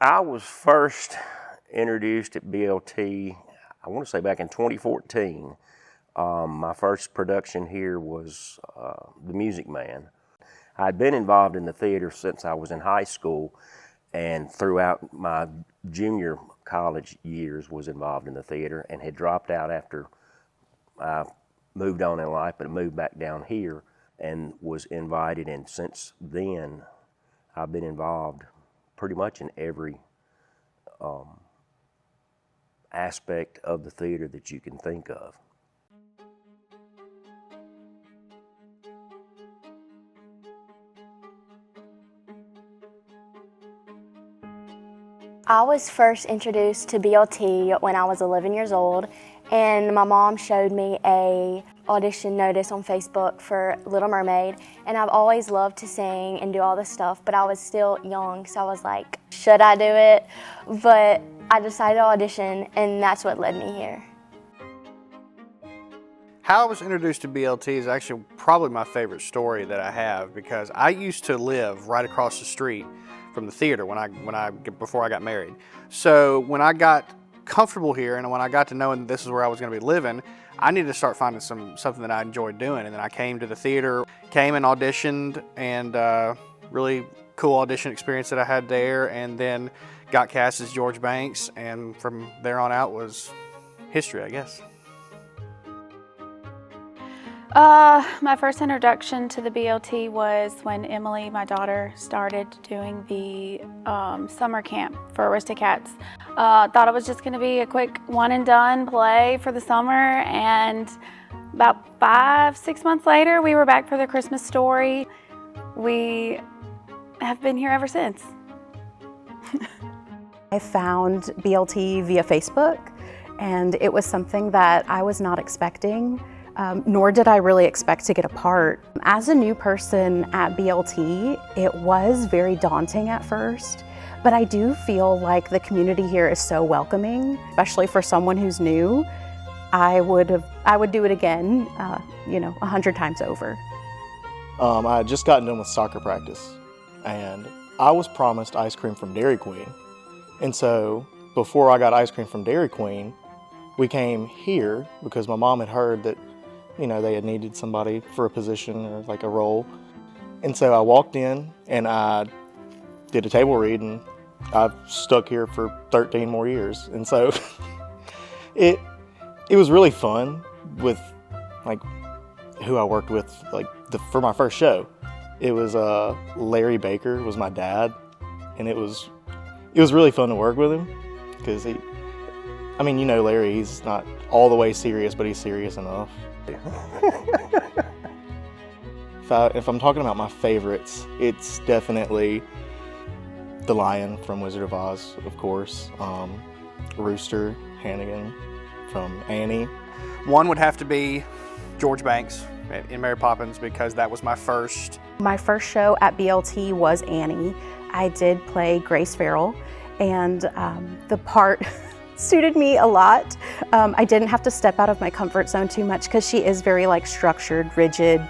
I was first introduced at BLT, I want to say back in 2014. My first production here was The Music Man. I'd been involved in the theater since I was in high school, and throughout my junior college years was involved in the theater, and had dropped out after I moved on in life, but moved back down here and was invited, and since then I've been involved pretty much in every aspect of the theater that you can think of. I was first introduced to BLT when I was 11 years old, and my mom showed me a audition notice on Facebook for Little Mermaid, and I've always loved to sing and do all this stuff, but I was still young, so I was like, should I do it? But I decided to audition, and that's what led me here. How I was introduced to BLT is actually probably my favorite story that I have, because I used to live right across the street from the theater before I got married. So when I got comfortable here and when I got to knowing that this is where I was going to be living, I needed to start finding something that I enjoyed doing. And then I came to the theater, came and auditioned, and really cool audition experience that I had there, and then got cast as George Banks, and from there on out was history, I guess. My first introduction to the BLT was when Emily, my daughter, started doing the summer camp for Aristocats. Thought it was just going to be a quick one and done play for the summer, and about 5-6 months later we were back for the Christmas Story. We have been here ever since. I found BLT via Facebook, and it was something that I was not expecting. Nor did I really expect to get a part. As a new person at BLT, it was very daunting at first, but I do feel like the community here is so welcoming, especially for someone who's new. I would do it again, 100 times over. I had just gotten done with soccer practice, and I was promised ice cream from Dairy Queen. And so before I got ice cream from Dairy Queen, we came here because my mom had heard that they had needed somebody for a position or like a role. And so I walked in and I did a table read, and I've stuck here for 13 more years. And so it was really fun with like who I worked with for my first show. It was Larry Baker was my dad, and it was really fun to work with him because Larry, he's not all the way serious, but he's serious enough. If I'm talking about my favorites, it's definitely the Lion from Wizard of Oz, of course, Rooster Hannigan from Annie. One would have to be George Banks in Mary Poppins, because that was my first. My first show at BLT was Annie. I did play Grace Farrell, and the part suited me a lot. I didn't have to step out of my comfort zone too much because she is very structured, rigid.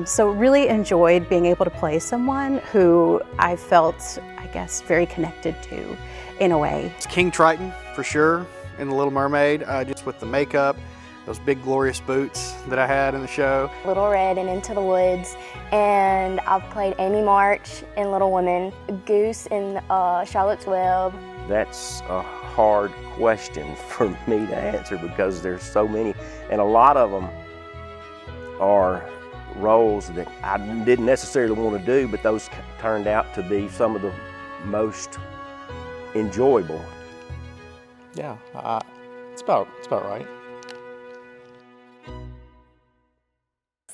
So really enjoyed being able to play someone who I felt, very connected to in a way. It's King Triton for sure in The Little Mermaid, just with the makeup, those big glorious boots that I had in the show. Little Red and Into the Woods, and I've played Amy March in Little Women, Goose in Charlotte's Web. That's a hard question for me to answer because there's so many, and a lot of them are roles that I didn't necessarily want to do, but those turned out to be some of the most enjoyable. Yeah, it's about right.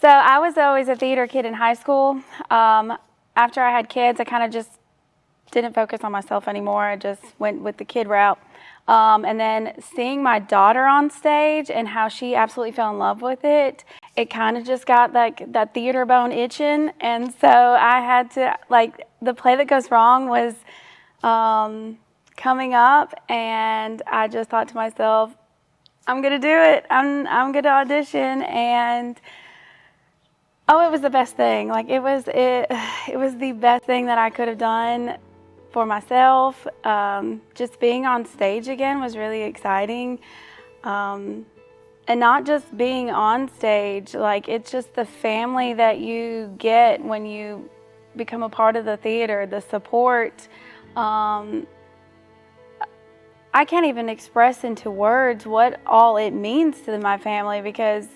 So I was always a theater kid in high school. After I had kids, I kind of just didn't focus on myself anymore. I just went with the kid route. And then seeing my daughter on stage and how she absolutely fell in love with it, it kind of just got that theater bone itching. And so I had to, the play that goes wrong was coming up, and I just thought to myself, I'm gonna do it. I'm gonna audition, and it was the best thing. It was the best thing that I could have done for myself. Just being on stage again was really exciting. And not just being on stage, like it's just the family that you get when you become a part of the theater, the support. I can't even express into words what all it means to my family, because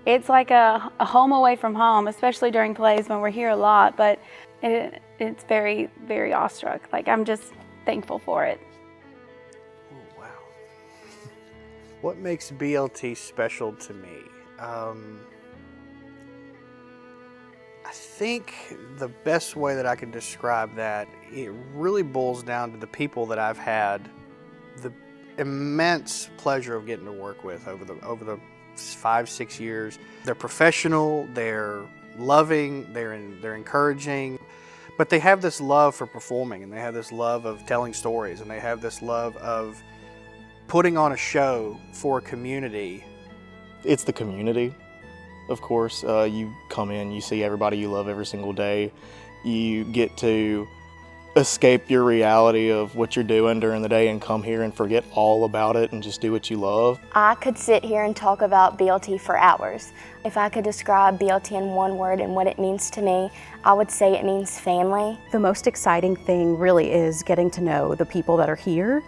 it's like a home away from home, especially during plays when we're here a lot, but it's very, very awestruck. Like, I'm just thankful for it. Ooh, wow. What makes BLT special to me? I think the best way that I can describe that, it really boils down to the people that I've had the immense pleasure of getting to work with over the 5-6 years. They're professional, they're loving, they're encouraging, but they have this love for performing, and they have this love of telling stories, and they have this love of putting on a show for a community. It's the community, of course. You come in, you see everybody you love every single day. You get to escape your reality of what you're doing during the day and come here and forget all about it and just do what you love. I could sit here and talk about BLT for hours. If I could describe BLT in one word and what it means to me, I would say it means family. The most exciting thing really is getting to know the people that are here,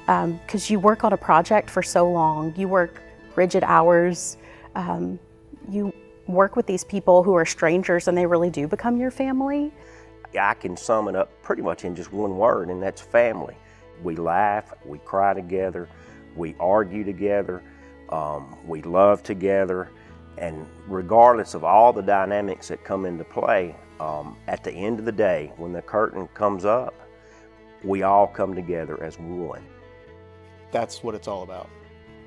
because you work on a project for so long. You work rigid hours. You work with these people who are strangers, and they really do become your family. I can sum it up pretty much in just one word, and that's family. We laugh, we cry together, we argue together, we love together, and regardless of all the dynamics that come into play, at the end of the day, when the curtain comes up, we all come together as one. That's what it's all about.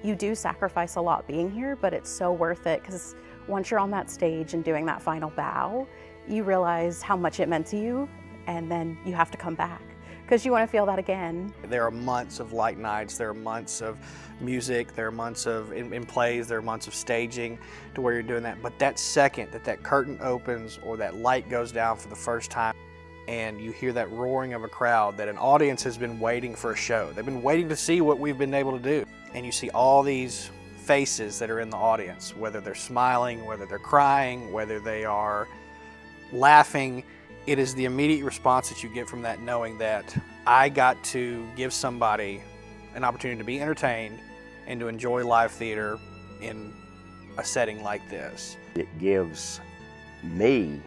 You do sacrifice a lot being here, but it's so worth it, because once you're on that stage and doing that final bow, you realize how much it meant to you, and then you have to come back because you want to feel that again. There are months of light nights, there are months of music, there are months of in plays, there are months of staging to where you're doing that. But that second that curtain opens or that light goes down for the first time, and you hear that roaring of a crowd, that an audience has been waiting for a show. They've been waiting to see what we've been able to do. And you see all these faces that are in the audience, whether they're smiling, whether they're crying, whether they are laughing. It is the immediate response that you get from that, knowing that I got to give somebody an opportunity to be entertained and to enjoy live theater in a setting like this. It gives me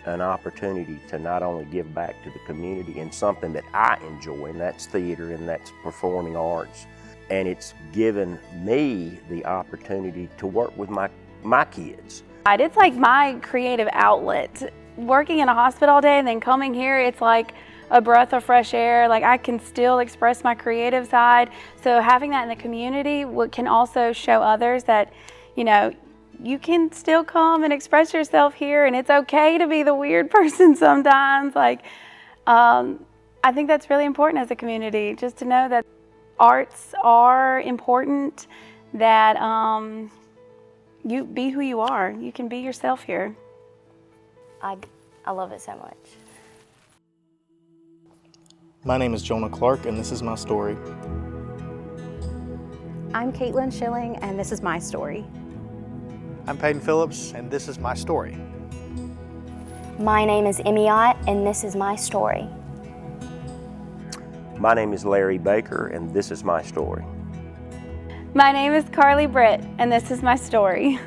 an opportunity to not only give back to the community in something that I enjoy, and that's theater and that's performing arts, and it's given me the opportunity to work with my kids. It's like my creative outlet. Working in a hospital all day and then coming here, it's like a breath of fresh air. Like, I can still express my creative side. So having that in the community can also show others that, you know, you can still come and express yourself here, and it's okay to be the weird person sometimes. Like, I think that's really important as a community, just to know that arts are important, that you be who you are. You can be yourself here. I love it so much. My name is Jonah Clark, and this is my story. I'm Caitlin Schilling, and this is my story. I'm Peyton Phillips, and this is my story. My name is Emmy Ott, and this is my story. My name is Larry Baker, and this is my story. My name is Carly Britt, and this is my story.